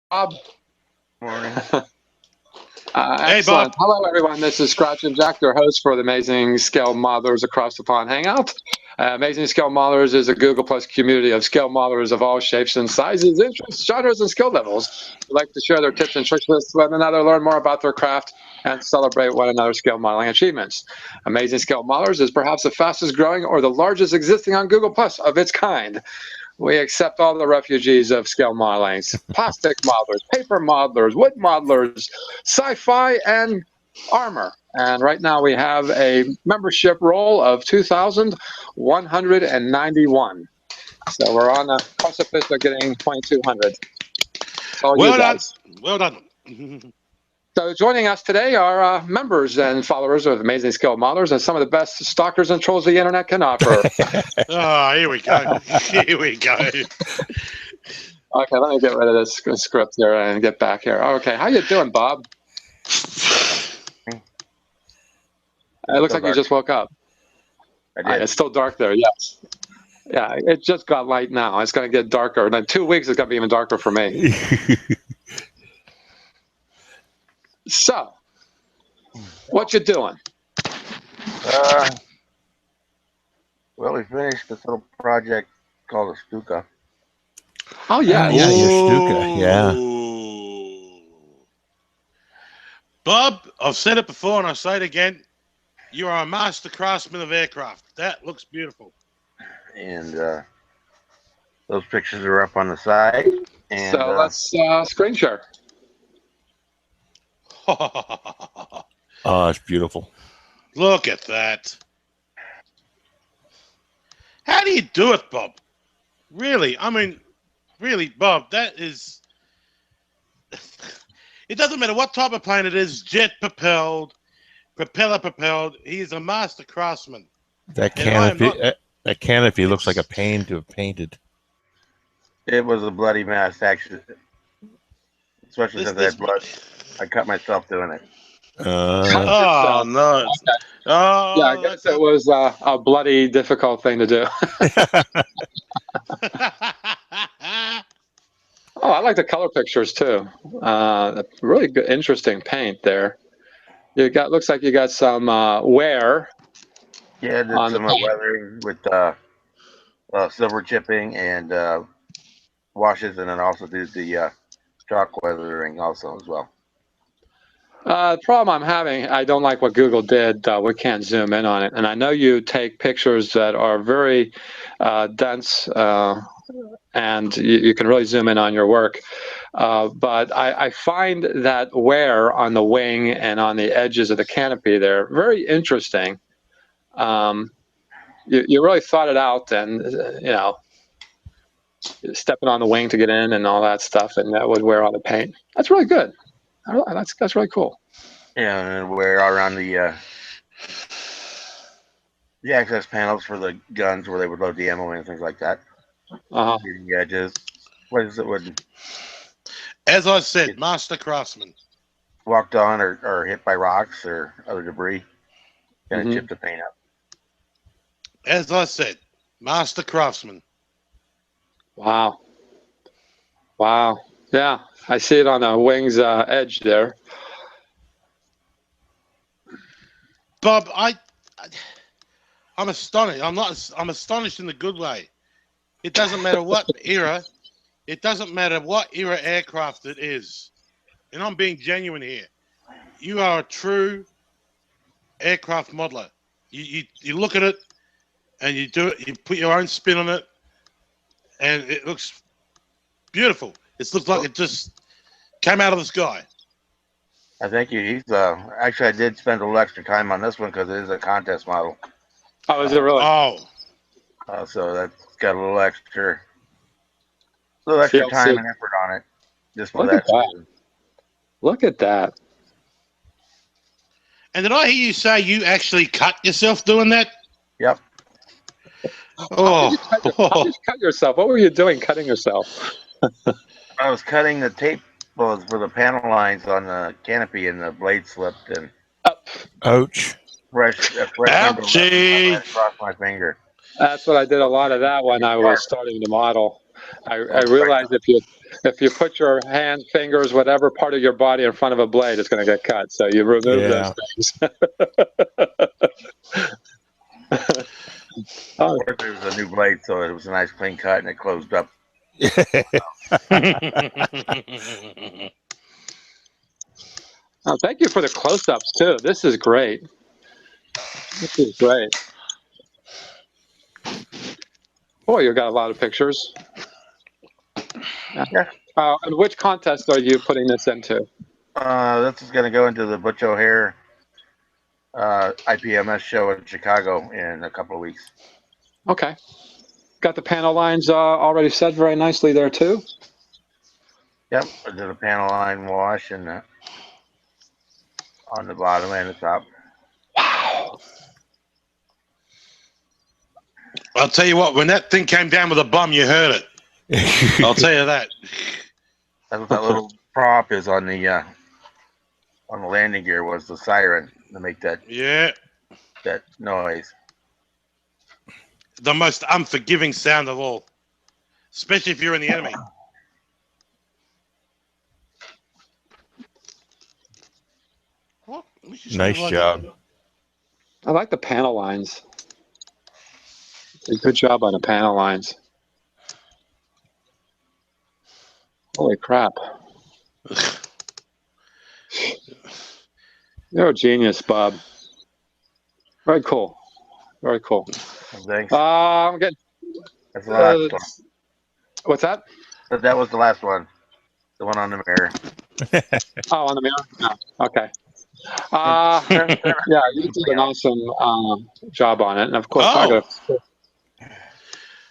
Bob. Morning. Hey, Excellent. Bob. Hello, everyone. This is Scratch and Jack, your host for the Amazing Scale Modelers Across the Pond Hangout. Amazing Scale Modelers is a Google Plus community of scale modelers of all shapes and sizes, interests, genres, and skill levels who like to share their tips and tricks with one another, learn more about their craft, and celebrate one another's scale modeling achievements. Amazing Scale Modelers is perhaps the fastest growing or the largest existing on Google Plus of its kind. We accept all the refugees of scale modeling, plastic modelers, paper modelers, wood modelers, sci-fi, and armor. And right now we have a membership roll of 2,191. So we're on the precipice of getting 2,200. It's all you Well done. guys. Well done. So joining us today are members and followers of Amazing Scale Modelers and some of the best stalkers and trolls the internet can offer. Oh, here we go. Here we go. Okay, let me get rid of this script here and get back here. Okay, how you doing, Bob? It looks like you just woke up. I did. It's still dark there, yes. Yeah, it just got light now. It's going to get darker. And in 2 weeks, it's going to be even darker for me. So, what you doing? Well, we finished this little project called a Stuka. Oh, yeah. Yeah, your Stuka, yeah. Ooh. Bob, I've said it before and I'll say it again. You are a master craftsman of aircraft. That looks beautiful. And those pictures are up on the side. And So, let's screen share. Oh, it's beautiful. Look at that. How do you do it, Bob? Really? I mean, really, Bob, that is... It doesn't matter what type of plane it is, jet propelled, propeller propelled. He is a master craftsman. That And I am canopy, not- that canopy looks like a pain to have painted. it was a bloody mess, actually. Especially since I had blood. I cut myself doing it. Oh, no. Okay. Oh, Yeah, I guess it was a bloody, difficult thing to do. Oh, I like the color pictures too. Really good, interesting paint there. You got looks like you got some wear. Yeah, I did On some the paint. weathering with silver chipping and washes, and then also did the chalk weathering also as well. The problem I'm having, I don't like what Google did. We can't zoom in on it. And I know you take pictures that are very dense and you can really zoom in on your work. But I find that wear on the wing and on the edges of the canopy there very interesting. You really thought it out and, stepping on the wing to get in and all that stuff, and that would wear on the paint. That's really good. That's really cool. Yeah, and then wear around the access panels for the guns where they would load the ammo and things like that. Uh-huh. The edges. What is it? Would as I said, master craftsman. walked on or hit by rocks or other debris, kind of chip the paint up. As I said, master craftsman. Wow. Yeah, I see it on the wing's edge there. Bob, I'm astonished. I'm astonished in the good way. It doesn't matter what era. It doesn't matter what era aircraft it is. And I'm being genuine here. You are a true aircraft modeler. You look at it and you do it. You put your own spin on it, and it looks beautiful. It looks like it just came out of the sky. I think he's actually I did spend a little extra time on this one because it is a contest model. Oh, is it really? So that's got a little extra TLC. time and effort on it. Just for Look that at that. reason. Look at that. And did I hear you say you actually cut yourself doing that? Yep. How did you cut yourself? What were you doing cutting yourself? I was cutting the tape for the panel lines on the canopy, and the blade slipped and Ouch. fresh Ouchie. across my finger. That's what I did a lot of that when I was starting to model. I realize if you put your hand, fingers, whatever part of your body in front of a blade, it's going to get cut. So you remove those things. Oh, It was a new blade, so it was a nice clean cut, and it closed up. oh, thank you for the close-ups too. This is great. This is great. Boy, you got a lot of pictures. Yeah. And which contest are you putting this into? This is going to go into the Butch O'Hare IPMS show in Chicago in a couple of weeks. Okay. Got the panel lines already set very nicely there too. Yep, I did a panel line wash and on the bottom and the top. Wow. I'll tell you what, when that thing came down with a bum, you heard it. I'll tell you that. That's what that little prop is on the landing gear, was the siren to make that noise. The most unforgiving sound of all, especially if you're in the enemy. What? Nice job. I like the panel lines. Good job on the panel lines. Holy crap. You're a genius, Bob. Very cool. Very cool. Thanks. I'm getting. That's the last one. What's that? That was the last one. The one on the mirror. Oh, on the mirror? No. Okay. Yeah, you did an awesome job on it. And of course, I got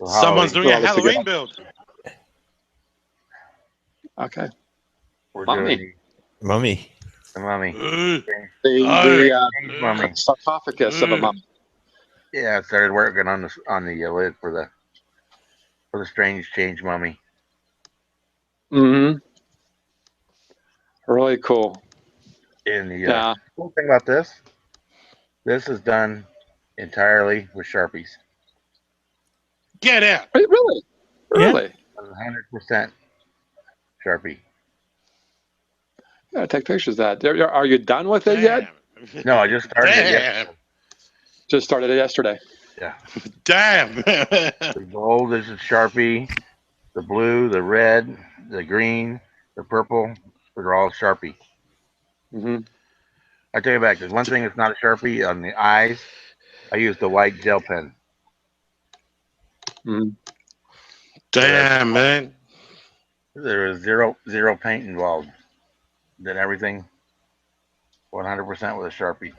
Someone's doing a Halloween build. Okay. We're Mummy. doing Mummy. the mummy. The Mummy. sarcophagus of a mummy. Yeah, I started working on the lid for the strange change mummy. Mm-hmm. Really cool. And the cool thing about this is done entirely with Sharpies. Get out. Really? Really? 100% Sharpie. Yeah, take pictures of that. Are you done with it yet? No, I just started it yesterday. Just started it yesterday. Yeah. Damn. The gold is a Sharpie. The blue, the red, the green, the purple, they're all Sharpie. Mm-hmm. I take it back. There's one thing that's not a Sharpie on the eyes. I use the white gel pen. Mm-hmm. Damn, man. There is zero paint involved. Did everything 100% with a Sharpie.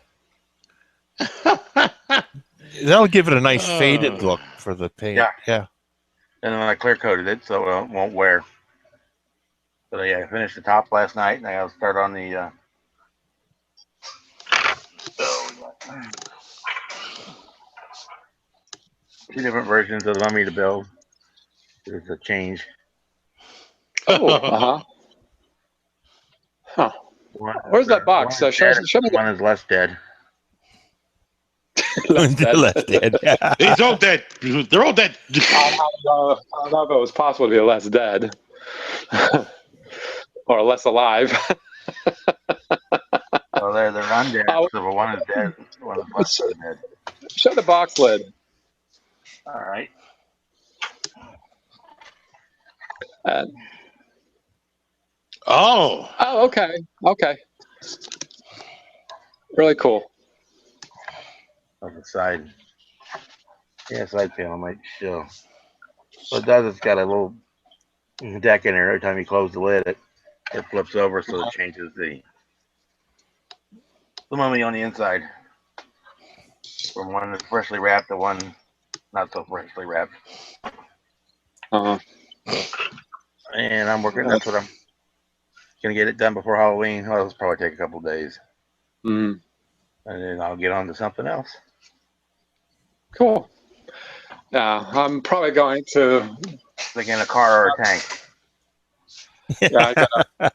That'll give it a nice faded look for the paint. Yeah. And then I clear coated it so it won't wear. But yeah, I finished the top last night, and I got to start on the. Two different versions of the mummy to build. There's a change. Oh, uh-huh. Huh. Where's that box? Show me one is less dead. less dead. Yeah. He's all dead. They're all dead. I don't know if it was possible to be less dead. Or less alive. So they're undead. So one is dead, one is less dead. Show the box lid. All right. Oh, okay. Okay. Really cool. On the side. Yeah, side panel might show. What it does, it's got a little deck in there. Every time you close the lid, it flips over, so it changes the mummy on the inside. From one that's freshly wrapped to one not so freshly wrapped. Uh-huh. And I'm working. That's what I'm gonna get it done before Halloween. Well, it'll probably take a couple days. Mm. And then I'll get on to something else. Cool. Yeah, I'm probably going to. Like in a car or a tank. Yeah, that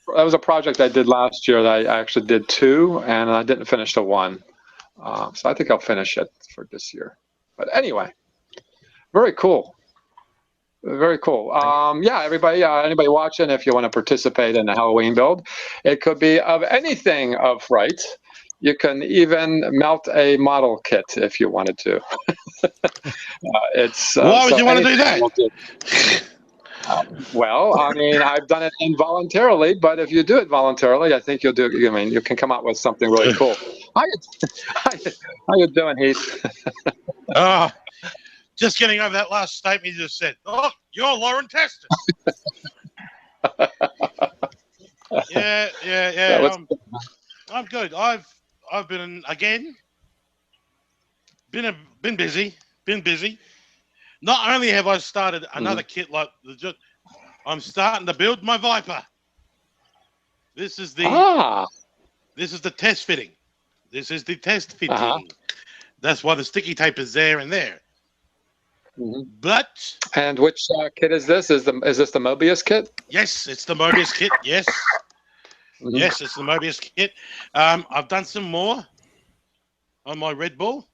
was a project I did last year that I actually did 2, and I didn't finish the 1. So I think I'll finish it for this year. But anyway, very cool. Very cool. Yeah, everybody, anybody watching, if you want to participate in the Halloween build, it could be of anything of fright. You can even melt a model kit if you wanted to. Why would so you want to do anything that? will do. Well, I mean, I've done it involuntarily, but if you do it voluntarily, I think you'll do. I mean, you can come up with something really cool. How you doing, Heath? Oh, just getting over that last statement you just said. Oh, you're Lauren Teston. Yeah. I'm good. I've been again. Been busy. Not only have I started another kit like I'm starting to build my Viper. This is the test fitting. This is the test fitting. That's why the sticky tape is there and there. But and which kit is this? Is this the Mobius kit? Yes, it's the Mobius kit. Yes. Yes, it's the Mobius kit. I've done some more on my Red Bull.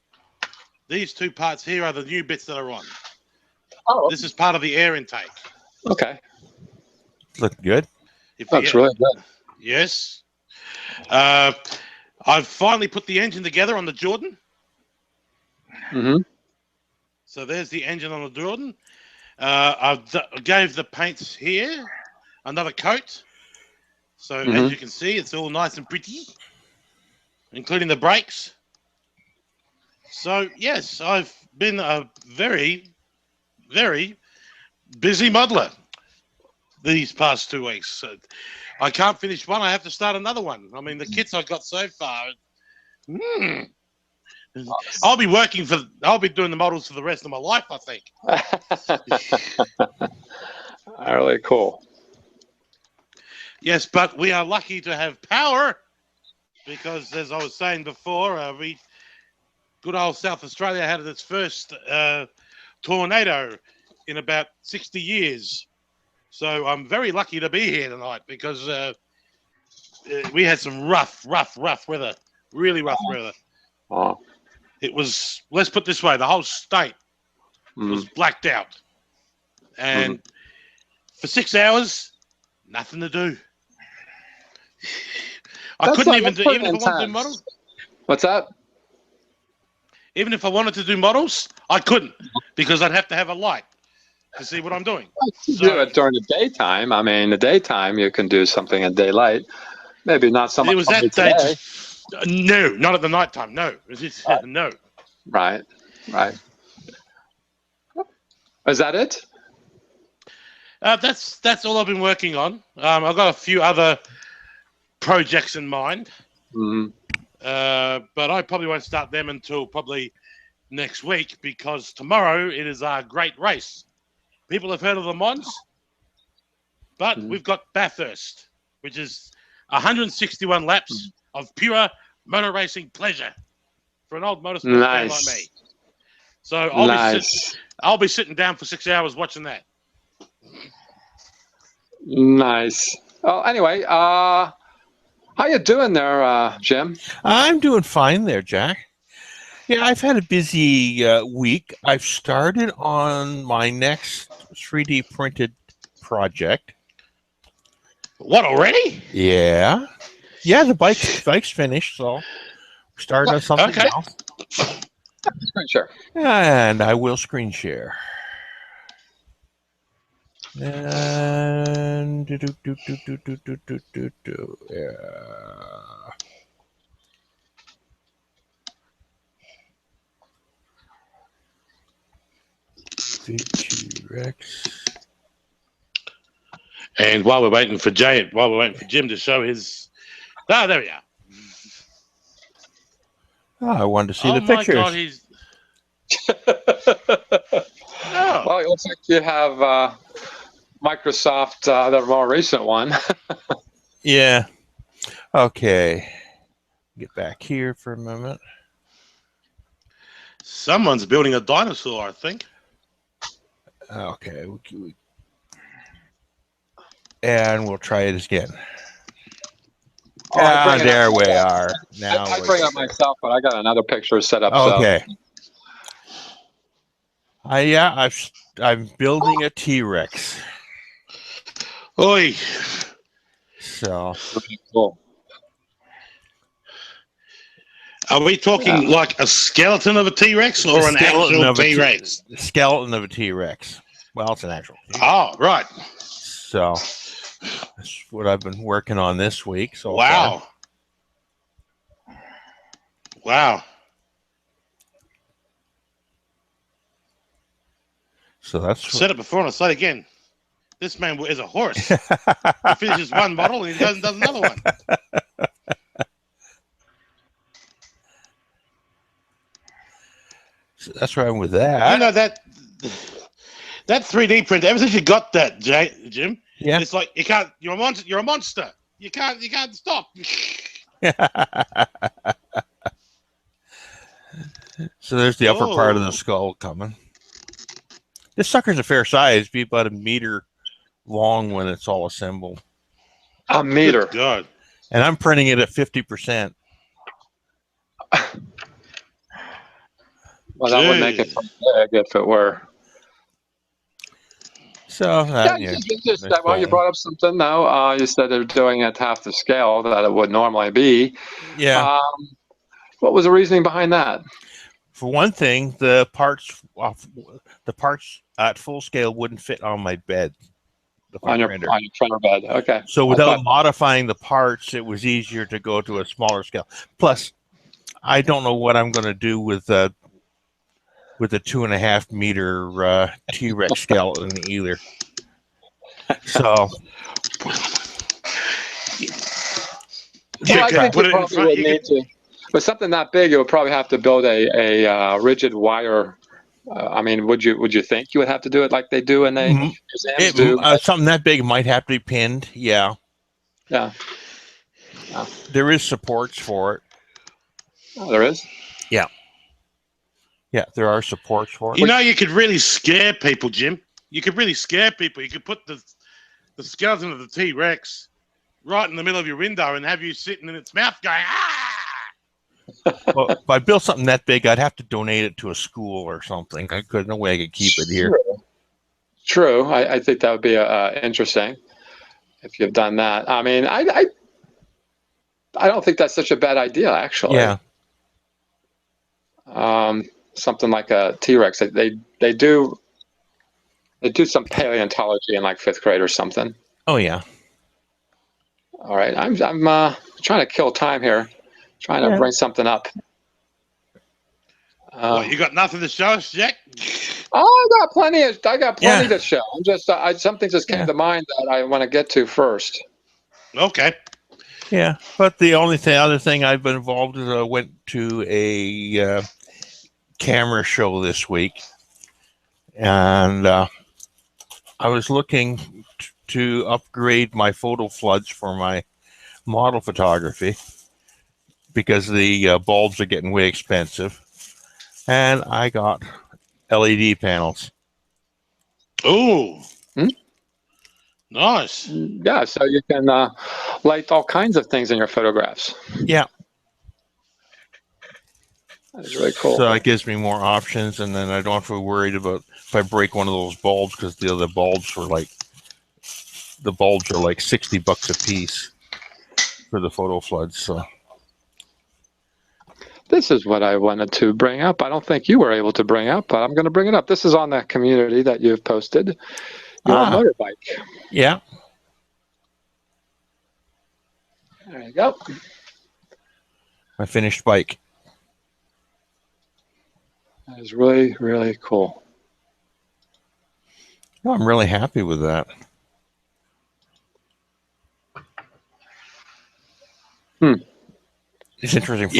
These two parts here are the new bits that are on. Oh, this is part of the air intake. Okay, Looking good. that's really good. Yes. I've finally put the engine together on the Jordan. So there's the engine on the Jordan. I gave the paints here another coat. So as you can see, it's all nice and pretty, including the brakes. So yes, I've been a very, very busy modeler these past 2 weeks. So I can't finish one. I have to start another one. I mean, the kits I've got so far. I'll be doing the models for the rest of my life, I think. Really cool. Yes, but we are lucky to have power because, as I was saying before, good old South Australia had its first tornado in about 60 years. So I'm very lucky to be here tonight because we had some rough weather, really rough weather. Oh. It was, let's put it this way, the whole state was blacked out. And for 6 hours, nothing to do. I couldn't even if I wanted to do models. What's that? Even if I wanted to do models, I couldn't because I'd have to have a light to see what I'm doing. Do it during the daytime. I mean, the daytime you can do something in daylight. Maybe not so much. It was that day. No, not at the nighttime. No, no. Right. Is that it? That's all I've been working on. I've got a few other projects in mind, but I probably won't start them until probably next week because tomorrow it is our great race. People have heard of the Mons, but we've got Bathurst, which is 161 laps of pure motor racing pleasure for an old motorsport fan like me. So I'll be sitting down for 6 hours watching that. Nice. Well, anyway, how you doing there, Jim? I'm doing fine there, Jack. Yeah, I've had a busy week. I've started on my next 3D printed project. What, already? Yeah. Yeah, the bike's finished, so we're starting on something else. Screen share. And I will screen share. And yeah. T-Rex. And while we're waiting for Jim to show his, there we are. Oh, I wanted to see the pictures. Oh my God, he's. Well, it looks like you have Microsoft, the more recent one. Yeah. Okay. Get back here for a moment. Someone's building a dinosaur, I think. Okay. And we'll try it again. There we are. Now I bring up myself, but I got another picture set up. Okay. So. I'm building a T-Rex. Oi. So Pretty cool. Are we talking like a skeleton of a T-Rex or an actual T-Rex? Skeleton of a T-Rex. Well, it's an actual T-Rex. Oh, right. So that's what I've been working on this week. So wow. far. Wow. So that's said it before and I'll say it again. This man is a horse. He finishes one model and he does another one. So that's where I'm with that. You know that 3D print. Ever since you got that, Jim, Yeah. it's like you can't. You're a monster. You're a monster. You can't stop. So there's the upper part of the skull coming. This sucker's a fair size, be about 1 meter long when it's all assembled. 1 meter. Good God. And I'm printing it at 50%. Well, that would make it big if it were. So well, you brought up something now. You said they're doing it half the scale that it would normally be. Yeah. What was the reasoning behind that? For one thing, the parts at full scale wouldn't fit on my bed. On your printer bed. Okay. So without modifying the parts, it was easier to go to a smaller scale. Plus, I don't know what I'm going to do with a 2.5 meter T-Rex skeleton either. So, I think you probably would need to. With something that big, you would probably have to build a rigid wire. I mean, would you think you would have to do it like they do in the museums do? Something that big might have to be pinned. Yeah. Yeah. There is supports for it. Oh, there is? Yeah. Yeah, there are supports for it. You know, you could really scare people, Jim. You could really scare people. You could put the skeleton of the T-Rex right in the middle of your window and have you sitting in its mouth going, ah! Well, if I built something that big, I'd have to donate it to a school or something. No way I could keep it here. True. I think that would be interesting if you've done that. I mean, I don't think that's such a bad idea, actually. Yeah. Something like a T-Rex. They do some paleontology in like 5th grade or something. Oh yeah. All right. I'm trying to kill time here. Trying to bring something up. What, you got nothing to show us, Jack? Oh, I got plenty to show. I'm just something just came to mind that I want to get to first. Okay. Yeah, but the other thing I've been involved in, I went to a camera show this week, and I was looking to upgrade my photo floods for my model photography because the bulbs are getting way expensive, and I got LED panels. Oh, nice. Yeah, so you can light all kinds of things in your photographs. Yeah. That is really cool. So it gives me more options, and then I don't have to be worried about if I break one of those bulbs, because the other bulbs are like $60 a piece for the photo floods. So this is what I wanted to bring up. I don't think you were able to bring up, but I'm going to bring it up. This is on the community that you've posted. Your motorbike. Yeah. There you go. My finished bike. That is really, really cool. No, I'm really happy with that. It's interesting for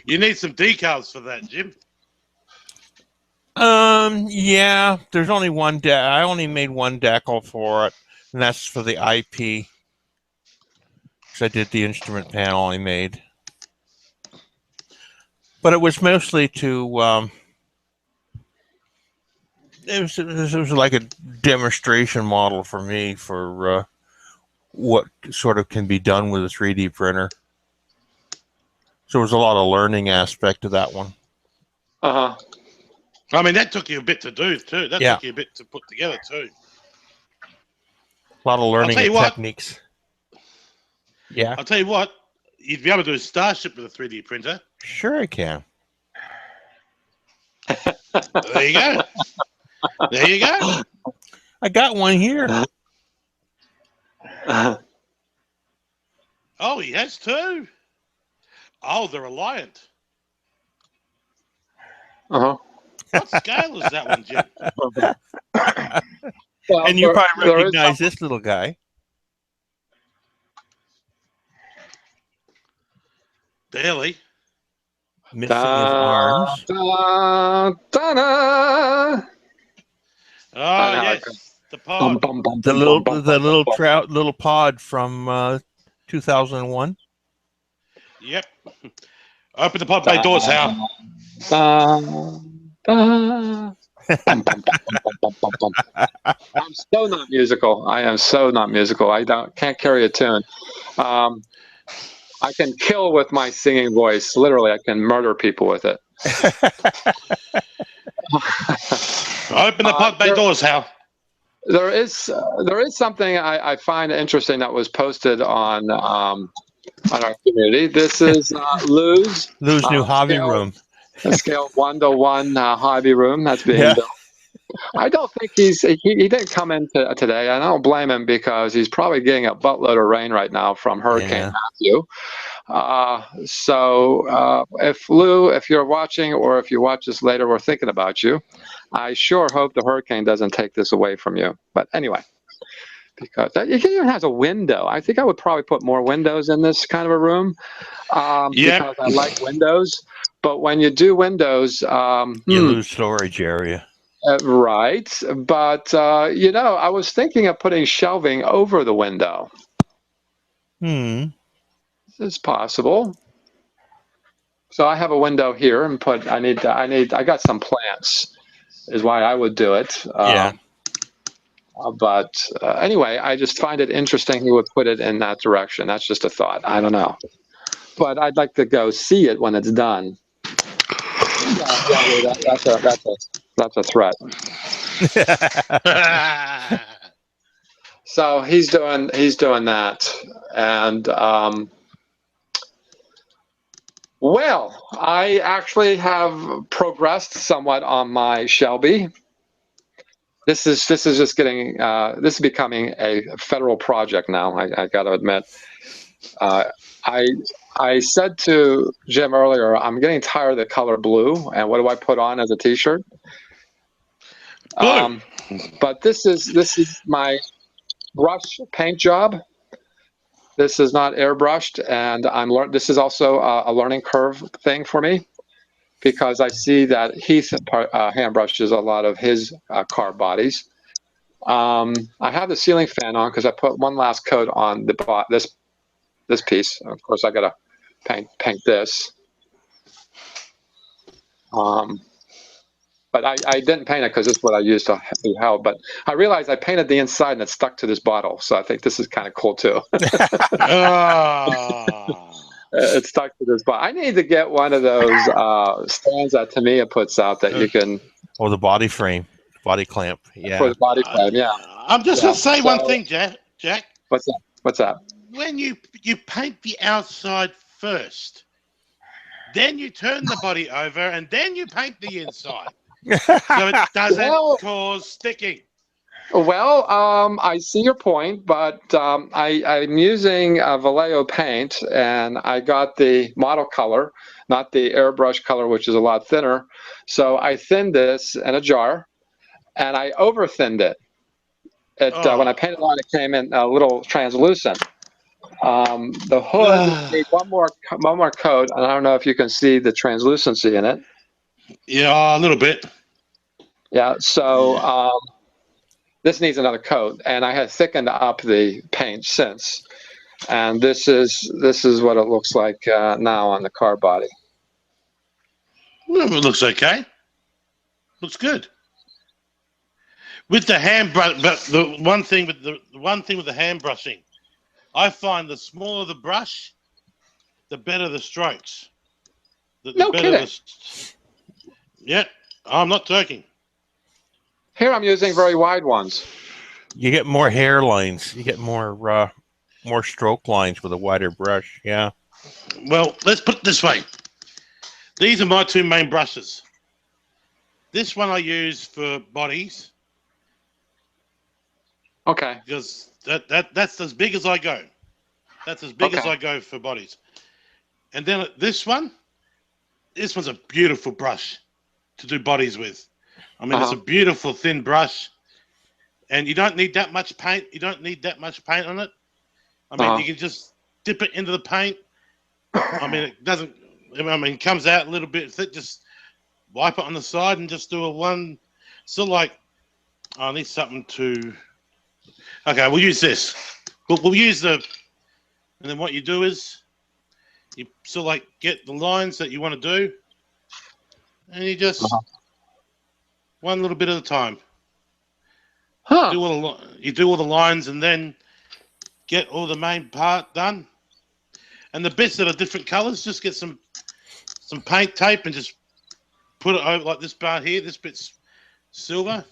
you need some decals for that, Jim. Yeah, there's only one I only made one decal for it, and that's for the IP. Because I did the instrument panel I made. But it was mostly to it was like a demonstration model for me for what sort of can be done with a 3D printer. So there was a lot of learning aspect to that one. Uh-huh. I mean, that took you a bit to do too. That took you a bit to put together too. A lot of learning tell you and what. techniques. Yeah. I'll tell you what, you'd be able to do a Starship with a 3D printer. Sure I can. There you go. There you go. I got one here. Oh, he has two. Oh, the Reliant. Uh-huh. What scale is that one, Jim? Well, And you probably there is recognize this little guy. Barely. Missing his arms. Da, da, da. Oh, know. yes. The pod. The little pod from 2001. Yep. Open the pod bay doors, Hal. I'm so not musical. I am so not musical. Can't carry a tune. I can kill with my singing voice. Literally, I can murder people with it. Open the pod bay doors, Hal. There is something I find interesting that was posted on our community. This is Lou's new hobby room. A scale 1 to 1 hobby room that's being built. I don't think he didn't come in today. I don't blame him because he's probably getting a buttload of rain right now from Hurricane Matthew. So if Lou, if you're watching or if you watch this later, we're thinking about you. I sure hope the hurricane doesn't take this away from you. But anyway, because it even has a window. I think I would probably put more windows in this kind of a room because I like windows. But when you do windows, you lose storage area. Right. But, I was thinking of putting shelving over the window. It's possible. So I have a window here and I got some plants is why I would do it. But anyway, I just find it interesting he would put it in that direction. That's just a thought. I don't know. But I'd like to go see it when it's done. That's a threat. So he's doing that. And well, I actually have progressed somewhat on my Shelby. This is just getting this is becoming a federal project now. I got to admit. I said to Jim earlier, I'm getting tired of the color blue, and what do I put on as a T-shirt? Blue. But this is my brush paint job. This is not airbrushed, and this is also a learning curve thing for me because I see that Heath hand brushes a lot of his car bodies. I have the ceiling fan on because I put one last coat on this piece. Of course, I got to paint this. But I didn't paint it because this is what I used to be held. But I realized I painted the inside and it stuck to this bottle. So I think this is kind of cool too. It stuck to this bottle. I need to get one of those stands that Tamiya puts out that you can. Oh, the body frame, body clamp. Yeah. For the body frame, yeah. I'm just going to say one thing, Jack. What's that? What's that? When you paint the outside first, then you turn the body over, and then you paint the inside. So it doesn't cause sticking. Well, I see your point, but I'm using Vallejo paint, and I got the model color, not the airbrush color, which is a lot thinner. So I thinned this in a jar, and I over-thinned it. When I painted on it, came in a little translucent. The hood needs one more coat, and I don't know if you can see the translucency in it. Yeah, a little bit. Yeah, so this needs another coat, and I have thickened up the paint since. And this is what it looks like now on the car body. Well, it looks okay. Looks good. With the hand brush, but the one thing with the hand brushing, I find the smaller the brush, the better the strokes. No kidding. Yeah. I'm not joking. Here I'm using very wide ones. You get more hair lines. You get more stroke lines with a wider brush. Yeah. Well, let's put it this way. These are my two main brushes. This one I use for bodies Okay. because that's as big as I go. That's as big as Okay. I go for bodies. And then this one's a beautiful brush to do bodies with. I mean, it's a beautiful thin brush, and you don't need that much paint. You don't need that much paint on it. I mean, you can just dip it into the paint. I mean, it doesn't. I mean, it comes out a little bit thick. Just wipe it on the side and just do a one. So like, I need something to. Okay, we'll use this. We'll use the. And then what you do is, you sort of like get the lines that you want to do, and you just one little bit at a time. Huh. You do all the lines, and then get all the main part done. And the bits that are different colors, just get some paint tape and just put it over like this part here. This bit's silver.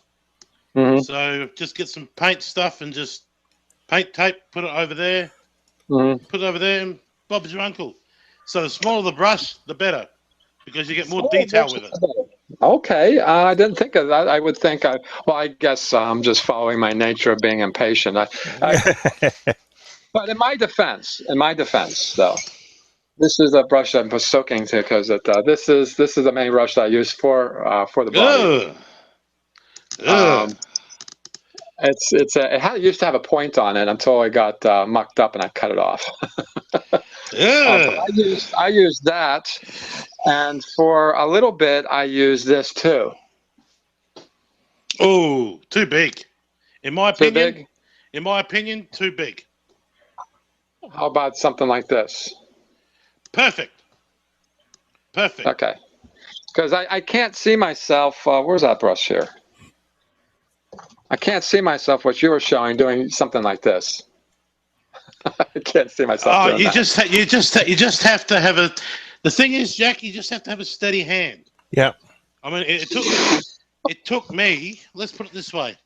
Mm-hmm. So just get some paint stuff and just paint tape, put it over there, Mm-hmm. put it over there, and Bob's your uncle. So the smaller the brush, the better, because you get more detail with it. Okay, I didn't think of that. I would think well, I guess I'm just following my nature of being impatient. But in my defense, though, this is a brush I'm soaking to because this is the main brush that I use for the body. Ugh. It used to have a point on it until I got mucked up and I cut it off. But I use that, and for a little bit I use this too. Oh, too big. In my Too opinion. big? In my opinion, too big. How about something like this? Perfect. Perfect. Okay. Because I can't see myself. Where's that brush here? I can't see myself what you were showing doing something like this. I can't see myself doing you that. you just have to have a. The thing is, Jack, you just have to have a steady hand. Yeah. I mean, it took me. Let's put it this way.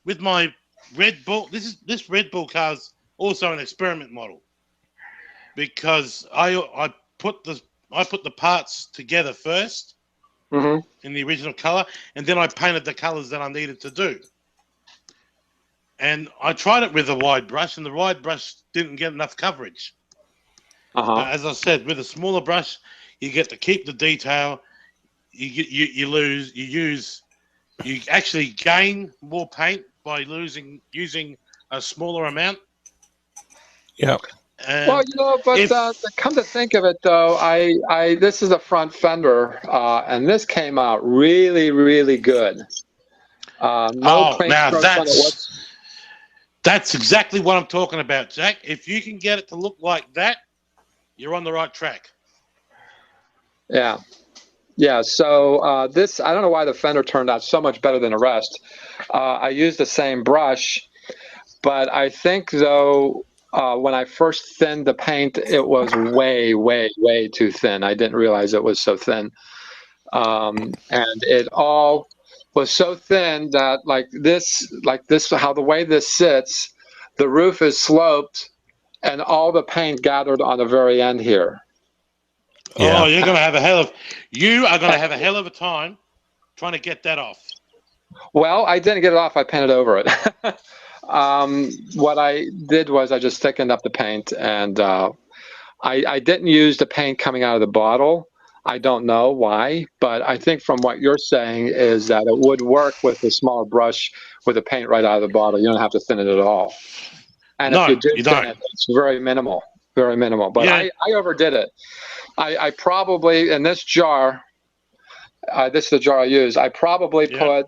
With my Red Bull, this Red Bull car's also an experiment model because I put the parts together first in the original color, and then I painted the colors that I needed to do. And I tried it with a wide brush, and the wide brush didn't get enough coverage. But as I said, with a smaller brush, you get to keep the detail. You actually gain more paint by using a smaller amount. Yeah. Well, but come to think of it, though, this is a front fender, and this came out really, really good. No paint now strokes on it. that's exactly what I'm talking about, Jack. If you can get it to look like that, you're on the right track. Yeah. Yeah, so this, I don't know why the fender turned out so much better than the rest. I used the same brush, but I think, though, when I first thinned the paint, it was way, way, way too thin. I didn't realize it was so thin. And it all was so thin that like this, how the way this sits, the roof is sloped, and all the paint gathered on the very end here. Yeah. Oh, you are going to have a hell of a time trying to get that off. Well, I didn't get it off. I painted over it. What I did was I just thickened up the paint, and I didn't use the paint coming out of the bottle. I don't know why, but I think from what you're saying is that it would work with a smaller brush with the paint right out of the bottle. You don't have to thin it at all. And No, if you do you thin don't. it, it's very minimal, very minimal. But Yeah. I overdid it. I probably, in this jar, this is the jar I use, I probably put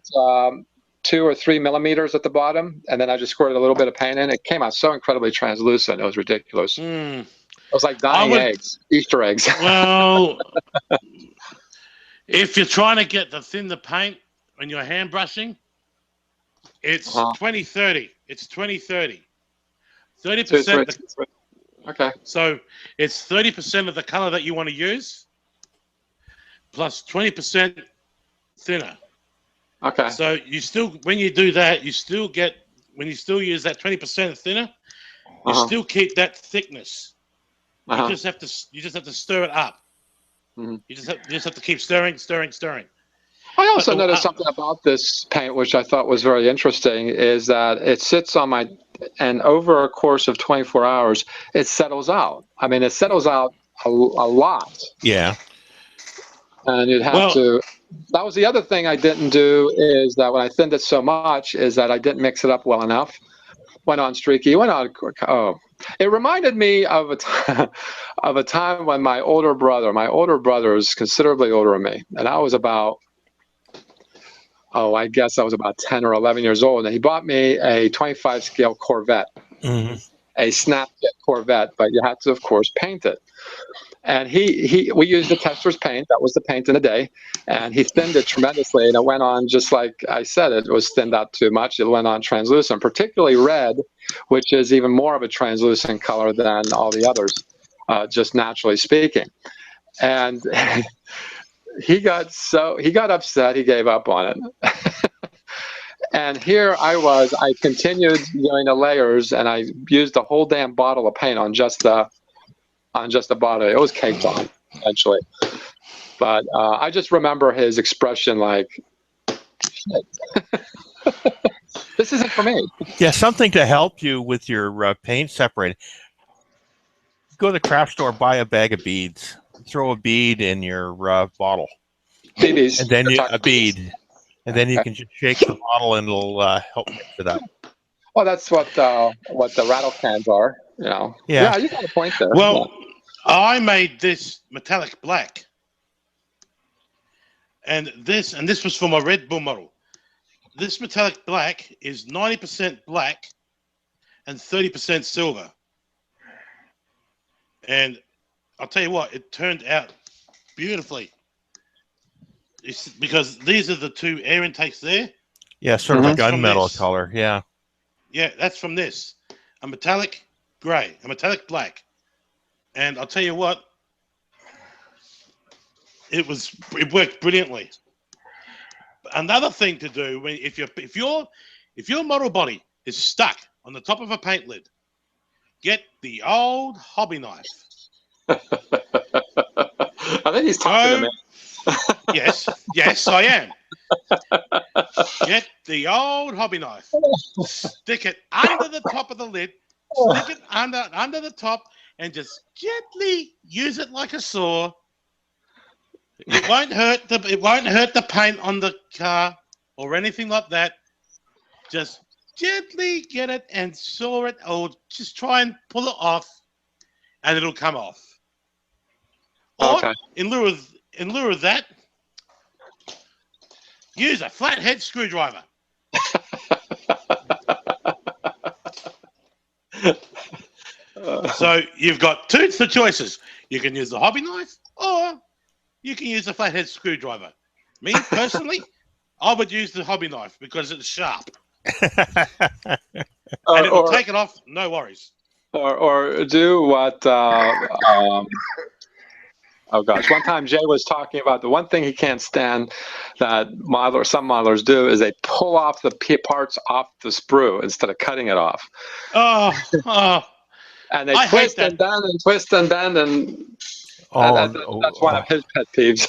2 or 3 millimeters at the bottom, and then I just squirted a little bit of paint in. It came out so incredibly translucent. It was ridiculous. It was like dying eggs, Easter eggs. Well, if you're trying to get to thin the paint when you're hand brushing, it's 20-30. It's 20-30. 30%. Okay. So it's 30% of the color that you want to use, plus 20% thinner. Okay. So you still, when you do that, you still get, when you still use that 20% thinner, you still keep that thickness. You just have to stir it up. Mhm. You just have to keep stirring. I also noticed something about this paint, which I thought was very interesting, is that it sits on my, and over a course of 24 hours, it settles out. I mean, it settles out a lot. Yeah. And you'd have Well, to, that was the other thing I didn't do, is that when I thinned it so much, is that I didn't mix it up well enough. Went on streaky, went on, it reminded me of of a time when my older brother is considerably older than me, and I was about, I guess I was about 10 or 11 years old, and he bought me a 25 scale Corvette, a snap kit Corvette, but you had to, of course, paint it. And we used the Tester's paint. That was the paint in the day. And he thinned it tremendously. And it went on, just like I said, it was thinned out too much. It went on translucent, particularly red, which is even more of a translucent color than all the others, just naturally speaking. And he got upset. He gave up on it. And here I was. I continued doing the layers, and I used the whole damn bottle of paint on just the bottle. It was caked on, eventually. But I just remember his expression like, this isn't for me. Yeah, something to help you with your paint separating. Go to the craft store, buy a bag of beads, throw a bead in your bottle, BBs. and then a Okay. bead, and then you can just shake the bottle and it'll help mix it up. Well, that's what the rattle cans are, you know. Yeah. Yeah, you got a point there. well, I made this metallic black, and this was for my Red Bull model. This metallic black is 90% black and 30% silver. And I'll tell you what, it turned out beautifully. It's because these are the two air intakes there. Yeah, sort of a That's from gunmetal this. color. Yeah. Yeah, that's from this. A metallic grey, a metallic black. And I'll tell you what, it worked brilliantly. Another thing to do, if your model body is stuck on the top of a paint lid, get the old hobby knife. I think he's talking to me. Yes, I am. Get the old hobby knife. Stick it under the top of the lid. Stick it under the top, and just gently use it like a saw. It won't hurt the paint on the car or anything like that. Just gently get it and saw it, or just try and pull it off, and it'll come off. Or Okay. in lieu of that, use a flathead screwdriver. So you've got two choices. You can use the hobby knife, or you can use a flathead screwdriver. Me, personally, I would use the hobby knife because it's sharp. And it'll take it off, no worries. Or do what, oh gosh, one time Jay was talking about the one thing he can't stand that some modelers do is they pull off the parts off the sprue instead of cutting it off. Oh. And they I twist hate and bend and twist and bend, and that's one of his pet peeves.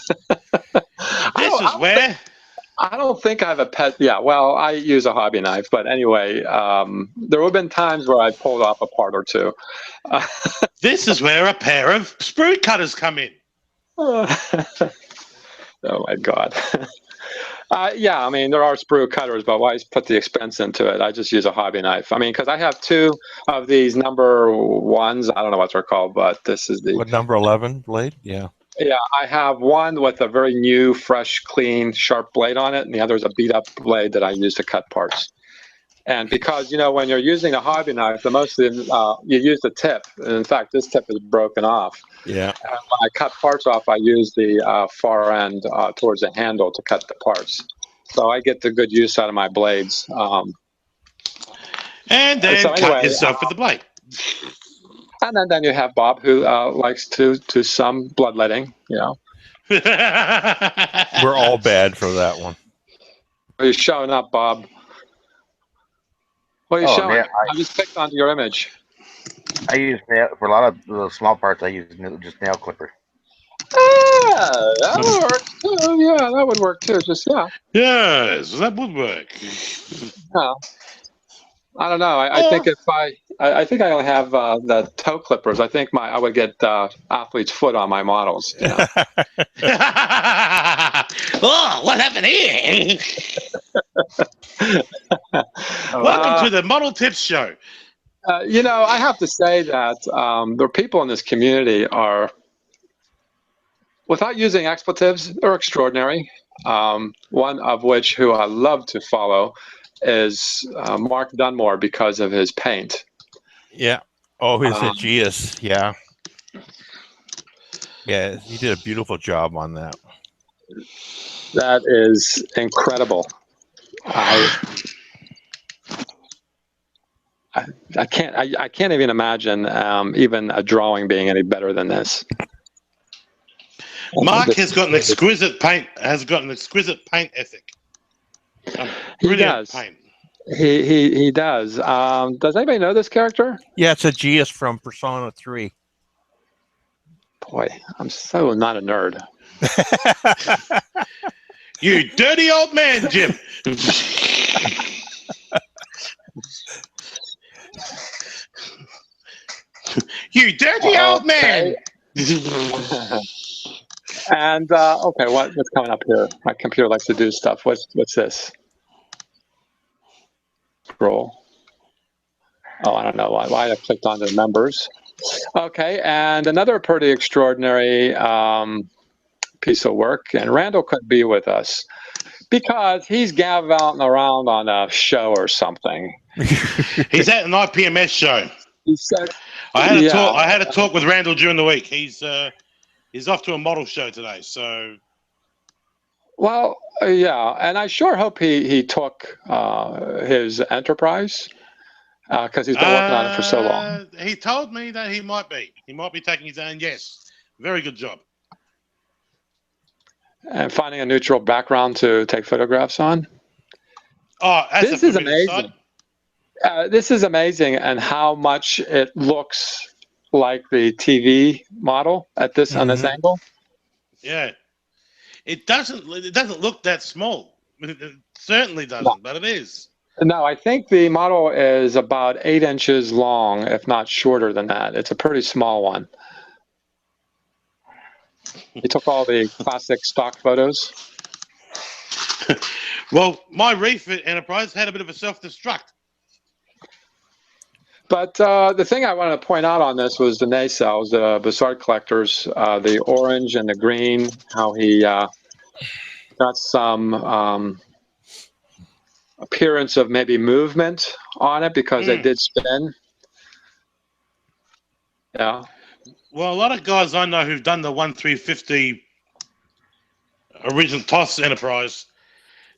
I don't think I have a pet. Yeah, well, I use a hobby knife, but anyway, there have been times where I pulled off a part or two. This is where a pair of sprue cutters come in. Oh my God. Yeah, I mean, there are sprue cutters, but why put the expense into it? I just use a hobby knife. I mean, because I have two of these number ones. I don't know what they're called, but this is the... What, number 11 blade? Yeah. Yeah, I have one with a very new, fresh, clean, sharp blade on it, and the other is a beat-up blade that I use to cut parts. And because, you know, when you're using a hobby knife, you use the tip. And in fact, this tip is broken off. Yeah. And when I cut parts off, I use the far end towards the handle to cut the parts. So I get the good use out of my blades. And then cut yourself with the blade. And then you have Bob, who likes to some bloodletting, you know. We're all bad for that one. Are you showing up, Bob? What are you Oh, showing? man, I just clicked onto your image. I use nail for a lot of the small parts. I use just nail clipper. Ah, that works too. Yeah, that would work too. Just Yes, that would work. yeah. I don't know. I think if I think I only have the toe clippers. I think I would get athlete's foot on my models. You know? Oh, what happened here? Welcome to the Model Tips Show. You know, I have to say that the people in this community are, without using expletives, they're extraordinary. One of which, who I love to follow, is Mark Dunmore because of his paint. Yeah. Oh, his Aegeus. Yeah. Yeah, he did a beautiful job on that. That is incredible. I can't even imagine even a drawing being any better than this. Mark has got an exquisite paint. Has got an exquisite paint ethic. He does. Paint. He does. Does anybody know this character? Yeah, it's Aegeus from Persona 3. Boy, I'm so not a nerd. You dirty old man, Jim. You dirty old man. And okay, what's coming up here? My computer likes to do stuff. What's this? Scroll. Oh, I don't know why I clicked on the members. Okay, and another pretty extraordinary piece of work. And Randall couldn't be with us because he's gallivanting around on a show or something. He's at an IPMS show. He said, I had a talk with Randall during the week. He's off to a model show today. So, well, yeah, and I sure hope he took his Enterprise because he's been working on it for so long. He told me that he might be taking his own. Yes, very good job. And finding a neutral background to take photographs on. Oh, this is amazing. This is amazing, and how much it looks like the TV model at this on this angle. Yeah, it doesn't look that small. It certainly doesn't, but it is. No, I think the model is about 8 inches long, if not shorter than that. It's a pretty small one. He took all the classic stock photos. Well, my refit Enterprise had a bit of a self-destruct. But the thing I wanted to point out on this was the nacelles, the Bussard collectors, the orange and the green, how he got some appearance of maybe movement on it because they did spin. Yeah. Well, a lot of guys I know who've done the 1-350 original TOS Enterprise,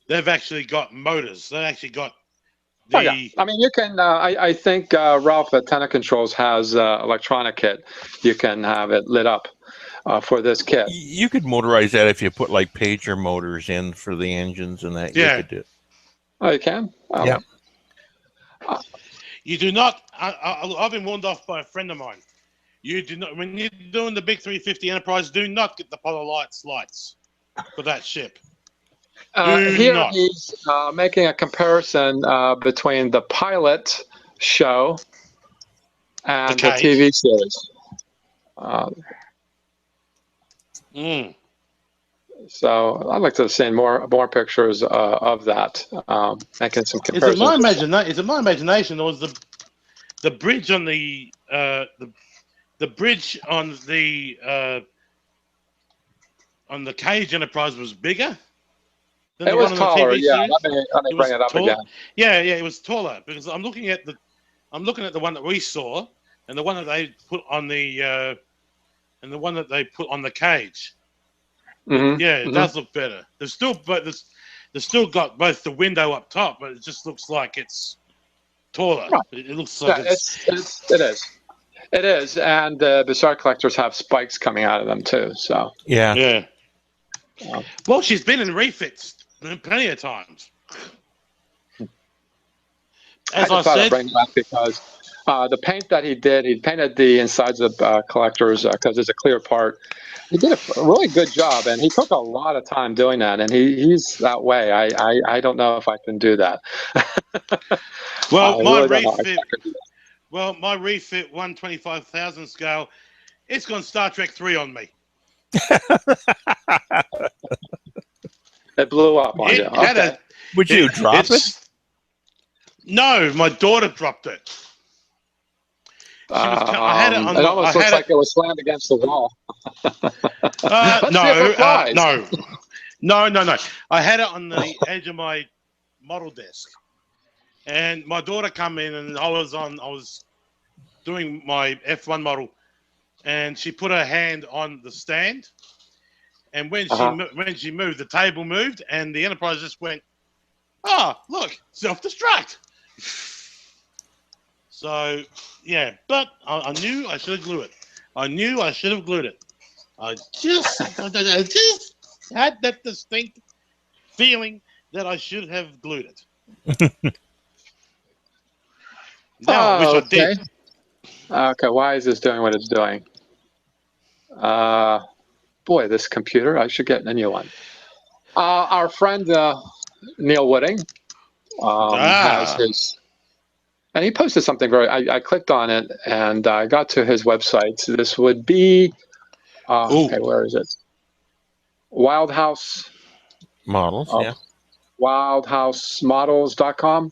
they've actually got motors. They've actually got the... Oh, yeah. I mean, you can, I think Ralph at Tenant Controls has electronic kit. You can have it lit up for this kit. You could motorize that if you put like pager motors in for the engines and that. Yeah. You could do it. Oh, you can? Oh. Yeah. You do not... I've been warned off by a friend of mine. You do not, when you're doing the big 350 Enterprise, do not get the Polar lights for that ship. Here he's making a comparison between the pilot show and the TV series. So I'd like to see more pictures of that, making some comparisons. Is it my imagination, or was the bridge on the bridge on the Cage Enterprise was bigger than it the was one taller, on the TV yeah. series? Let me bring it up taller? again. Yeah, it was taller because I'm looking at the one that we saw and the one that they put on the and the one that they put on the Cage. It does look better. They've still got both the window up top, but it just looks like it's taller. Right. It looks like it is. It is, and the Bussard collectors have spikes coming out of them too. So yeah. Well, she's been in refits plenty of times. As I just thought I'd said, bring that up because the paint that he did, he painted the insides of collectors because it's a clear part. He did a really good job, and he took a lot of time doing that. And he's that way. I don't know if I can do that. well, I my really don't know. refit, my refit 125,000 scale, it's gone Star Trek 3 on me. It blew up on you. Okay. Would you drop it? No, my daughter dropped it. I had it on. It almost looks like it was slammed against the wall. No. I had it on the edge of my model desk, and my daughter come in, and I was doing my F1 model, and she put her hand on the stand, and when she moved, the table moved, and the Enterprise just went, "Oh, look, self-destruct." So, yeah, but I knew I should have glued it. I just had that distinct feeling that I should have glued it. Now I wish I did. Okay, why is this doing what it's doing? Boy, this computer, I should get a new one. Our friend Neil Wooding has his... And he posted something I clicked on it and I got to his website. This would be, okay, where is it? Wildhouse Models, yeah. Wildhousemodels.com.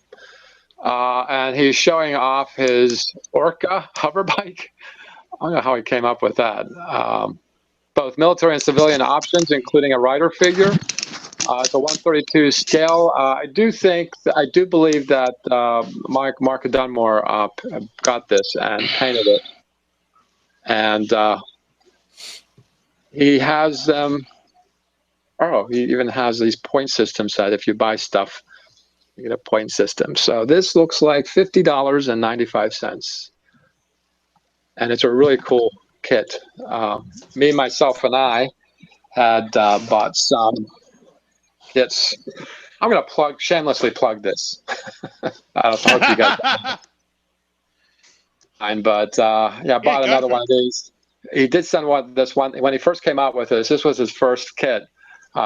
And he's showing off his Orca hover bike. I don't know how he came up with that. Both military and civilian options, including a rider figure. It's a 132 scale. I do believe that Mark Dunmore got this and painted it, and he has them. He even has these point systems that if you buy stuff, you get a point system. So this looks like $50.95, and it's a really cool kit. Me, myself, and I had bought some. I'm going to shamelessly plug this. I hope you guys don't mind. But I bought another one of these. He did send this one when he first came out with this. This was his first kit.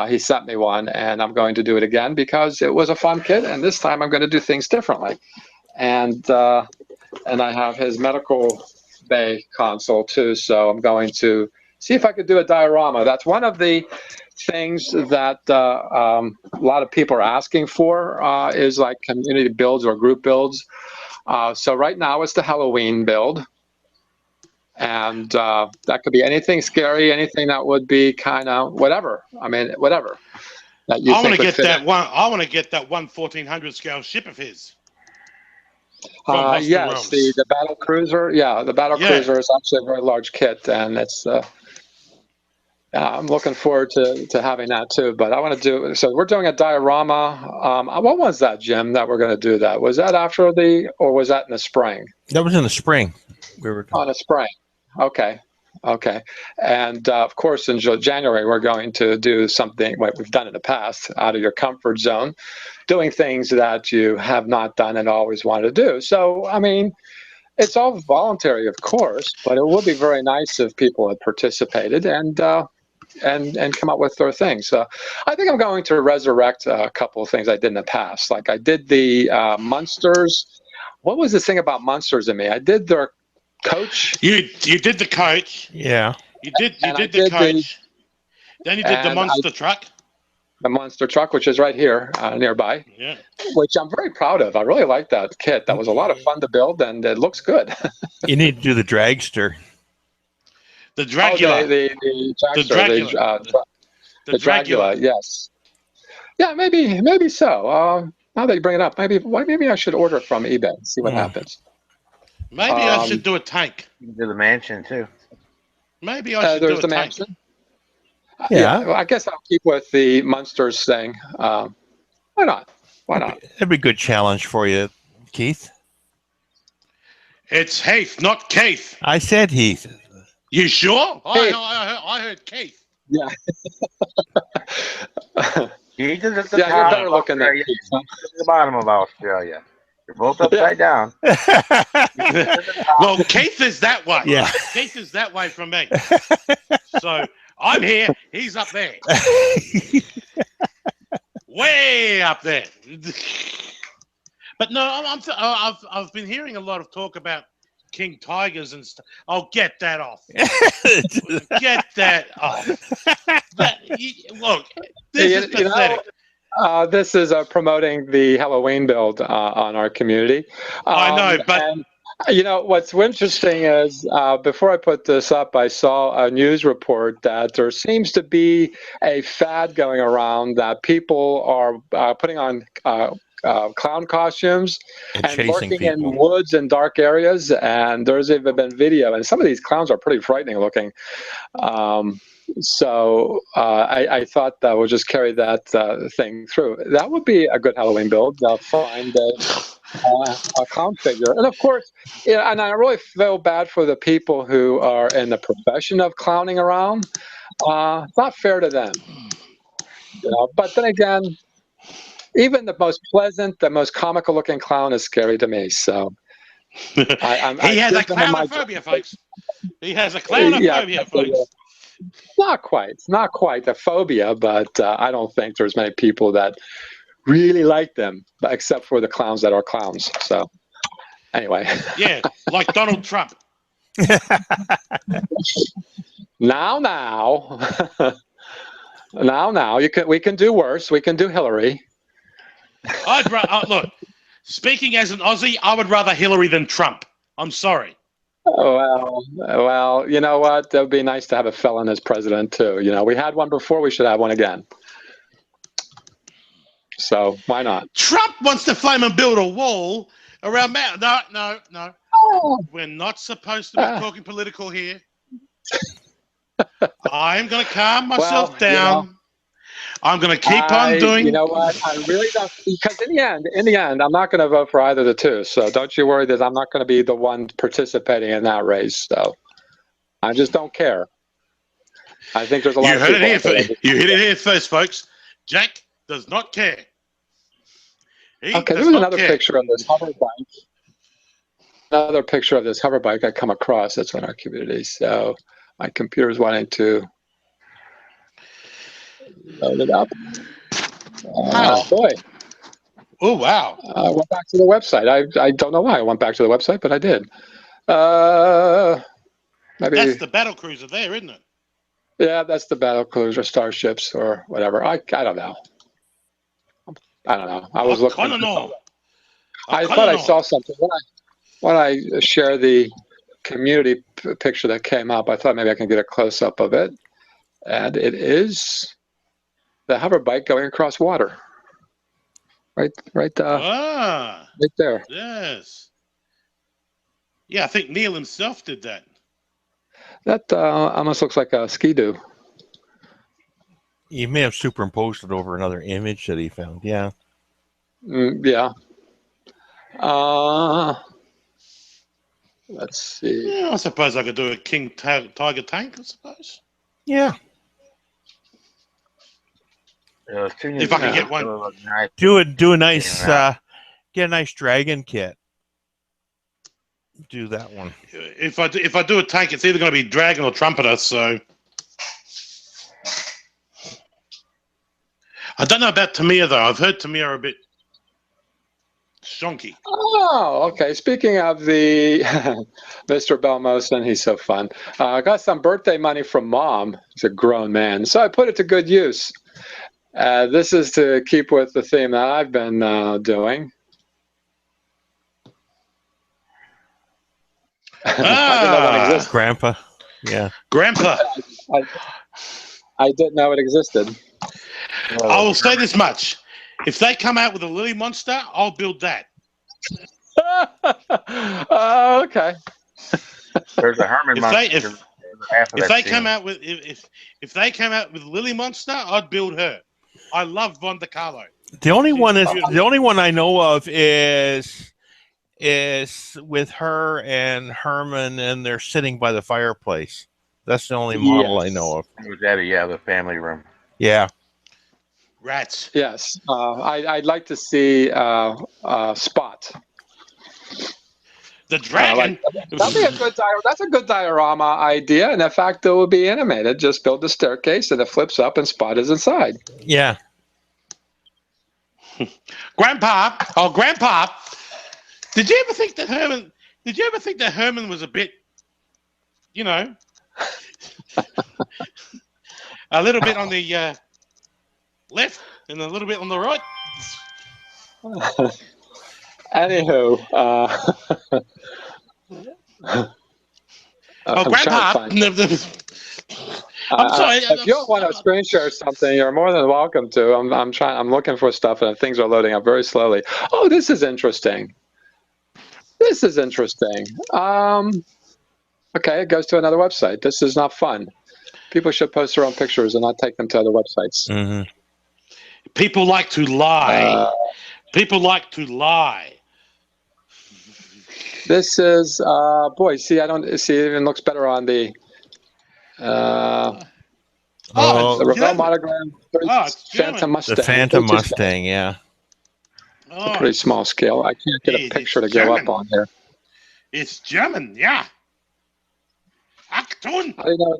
He sent me one, and I'm going to do it again because it was a fun kit, and this time I'm going to do things differently. And I have his medical bay console too, so I'm going to see if I could do a diorama. That's one of the things that a lot of people are asking for is like community builds or group builds. So right now it's the Halloween build, and that could be anything scary, anything that would be kind of whatever. I mean, whatever that you think would fit. I want to get that 1400 scale ship of his. Yes, the battle cruiser. Yeah, the battle cruiser is actually a very large kit, and it's. I'm looking forward to having that too, but I want to do, so we're doing a diorama. What was that, Jim, that we're going to do that? Was that after or was that in the spring? That was in the spring. We were in the spring. Okay. And of course, in January, we're going to do something what we've done in the past, out of your comfort zone, doing things that you have not done and always wanted to do. So, I mean, it's all voluntary, of course, but it would be very nice if people had participated and come up with their things. So I think I'm going to resurrect a couple of things I did in the past. Like I did the Munsters. What was the thing about Munsters in me? I did their coach. You did the coach. Yeah. You did the coach. Then you did the monster truck. The monster truck, which is right here nearby. Yeah. Which I'm very proud of. I really like that kit. That was a lot of fun to build, and it looks good. You need to do the dragster. The Dracula. The Dracula, yes. Yeah, maybe so. Now that you bring it up, maybe I should order it from eBay and see what happens. Maybe I should do a tank. You can do the mansion too. Maybe I should do a tank. Mansion. Yeah. Well, I guess I'll keep with the Munsters thing. Why not? That'd be a good challenge for you, Keith. It's Heath, not Keith. I said Heath. You sure? I heard Keith. Yeah. Jesus at the Yeah, you're top better of looking than Australia, Keith, huh? Jesus at the bottom of Australia. You're both Yeah. upside down. Well, Keith is that way. Yeah. Keith is that way from me. So I'm here. He's up there. Way up there. But no, I've been hearing a lot of talk about king tigers and stuff. Oh, get that off. Get that off. Look, this is You know, pathetic. this is promoting the Halloween build on our community. I know, but And you know what's interesting is before I put this up, I saw a news report that there seems to be a fad going around that people are putting on clown costumes And and chasing lurking in people. woods and dark areas. And there's even been video, and some of these clowns are pretty frightening looking. So I thought that would just carry that thing through. That would be a good Halloween build. Find a clown figure, and of course, yeah. And I really feel bad for the people who are in the profession of clowning around. It's not fair to them, you know. But then again, even the most pleasant, the most comical-looking clown is scary to me. So he has a clownophobia, folks. He has a yeah, clownophobia, folks. not quite a phobia, but I don't think there's many people that really like them, except for the clowns that are clowns. So anyway, Yeah, like Donald Trump. now, now, we can do worse. We can do Hillary. Look. Speaking as an Aussie, I would rather Hillary than Trump. I'm sorry. Well, you know what? It would be nice to have a felon as president too. You know, we had one before. We should have one again. So why not? Trump wants to flame and build a wall around Mount. No. We're not supposed to be talking political here. I'm going to calm myself down. You know, I'm going to keep on doing. You know what? I really don't, because in the end, I'm not going to vote for either of the two. So don't you worry that I'm not going to be the one participating in that race. So I just don't care. I think there's a lot You of heard people. You heard it here first, folks. Jack does not care. Okay, there's another picture of this hover bike. Another picture of this hover bike I come across. That's on our community. So my computer's wanting to load it up. Oh boy! Oh wow! I went back to the website. I don't know why I went back to the website, but I did. Maybe that's the battle cruiser there, isn't it? Yeah, that's the battle cruiser, starships, or whatever. I don't know. I don't know. I was looking. I thought I saw something when I share the community picture that came up. I thought maybe I can get a close up of it, and it is the hover bike going across water. Right there. Yes. Yeah, I think Neil himself did that. That almost looks like a ski-doo. You may have superimposed it over another image that he found. Yeah. Yeah. Let's see. Yeah, I suppose I could do a king tiger tank. I suppose. Yeah. If I can get one. Do a nice get a nice dragon kit. Do that one. If I do a tank, it's either going to be dragon or trumpeter. So I don't know about Tamir though. I've heard Tamir a bit shonky. Oh, okay. Speaking of the Mr. Belmosen, he's so fun. I got some birthday money from Mom. He's a grown man, so I put it to good use. This is to keep with the theme that I've been doing. I didn't know that existed. Grandpa. Yeah. Grandpa. I didn't know it existed. I will say this much. If they come out with a Lily Monster, I'll build that. Okay. There's a Herman Monster. If they come out with Lily Monster, I'd build her. I love Vonda Carlo. The only one I know of is with her and Herman, and they're sitting by the fireplace. That's the only model I know of. It was at the family room. Yeah. Rats. Yes, I'd like to see Spot. The dragon. That'd be a good that's a good diorama idea, and in fact, it would be animated. Just build the staircase, and it flips up, and Spot is inside. Yeah. Grandpa. Oh, Grandpa. Did you ever think that Herman? Did you ever think that Herman was a bit, you know, a little bit on the left and a little bit on the right? Anywho, Grandpa. I'm sorry. If you want to screen share something, you're more than welcome to. I'm looking for stuff, and things are loading up very slowly. Oh, this is interesting. This is interesting. Okay, it goes to another website. This is not fun. People should post their own pictures and not take them to other websites. Mm-hmm. People like to lie. People like to lie. This is boy. See, I don't see. It even looks better on the. The Revell monogram. Phantom Mustang. The Phantom Mustang, yeah. It's a pretty small scale. I can't get a picture to go up on here. It's German, yeah. Achtung. I don't know.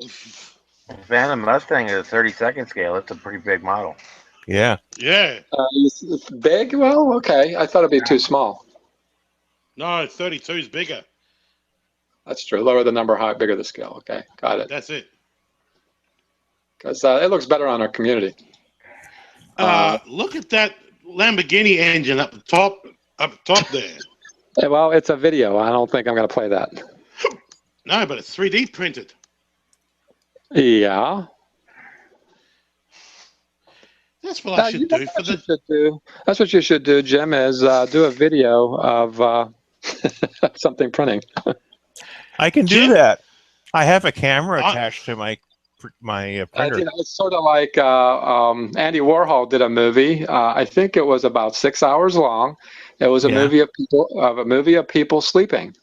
Phantom Mustang is a 32nd scale. It's a pretty big model. Yeah. Yeah. Big? Well, okay. I thought it'd be too small. No, 32 is bigger. That's true. Lower the number, high, bigger the scale. Okay, got it. That's it. Because it looks better on our community. Look at that Lamborghini engine up top there. Yeah, well, it's a video. I don't think I'm going to play that. No, but it's 3D printed. Yeah. That's what I should do for the. That's what you should do, Jim. Is do a video of something printing. I can do that. I have a camera attached to my printer. It's sort of like Andy Warhol did a movie. I think it was about 6 hours long. It was a movie of people sleeping.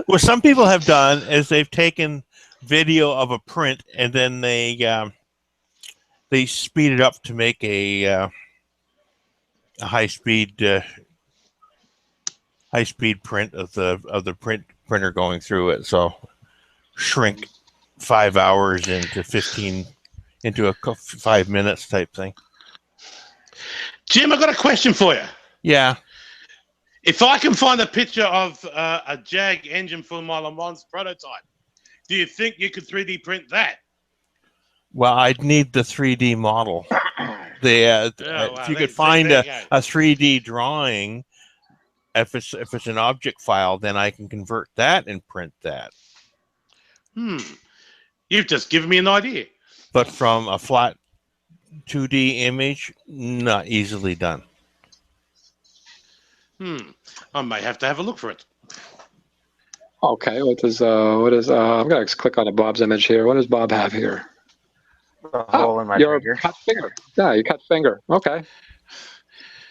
What some people have done is they've taken video of a print and then they speed it up to make a high speed print of the printer going through it. So shrink 5 hours into 5 minutes type thing. Jim, I got a question for you. Yeah. If I can find a picture of a Jag engine for my Le Mans prototype, do you think you could 3D print that? Well, I'd need the 3D model. If you could find a 3D drawing, if it's an object file, then I can convert that and print that. You've just given me an idea. But from a flat 2D image, not easily done. I may have to have a look for it. Okay, what is I'm going to click on Bob's image here. What does Bob have here? A hole in my your finger. cut finger. Yeah, you cut finger. Okay.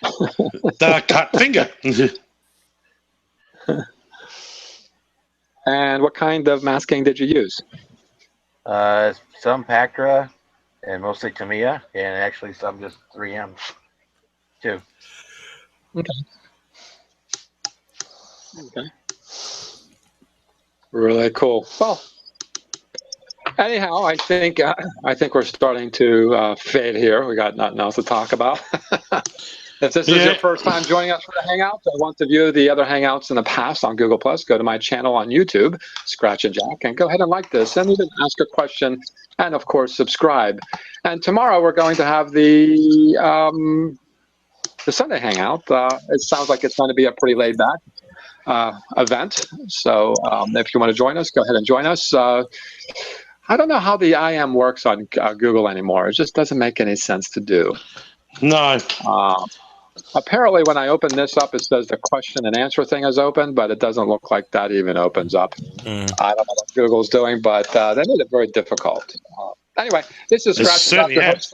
The cut finger. And what kind of masking did you use? Some Pactra and mostly Tamiya, and actually some just 3M too. Okay. Really cool. Well, anyhow, I think we're starting to fade here. We got nothing else to talk about. If this is your first time joining us for the Hangout, I want to view the other Hangouts in the past on Google+. Go to my channel on YouTube, Scratch and Jack, and go ahead and like this, and even ask a question, and of course subscribe. And tomorrow we're going to have the Sunday Hangout. It sounds like it's going to be a pretty laid-back event. So if you want to join us, go ahead and join us. I don't know how the IM works on Google anymore. It just doesn't make any sense to do. No. Apparently, when I open this up, it says the question and answer thing is open, but it doesn't look like that even opens up. I don't know what Google's doing, but they made it very difficult. Anyway, this is Scratch.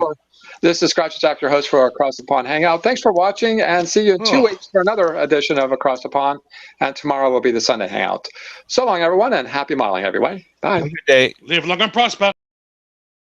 This is Scratch Jack, your host for Across the Pond Hangout. Thanks for watching, and see you in 2 weeks for another edition of Across the Pond. And tomorrow will be the Sunday Hangout. So long, everyone, and happy modeling, everyone. Bye. Have a good day. Live long and prosper.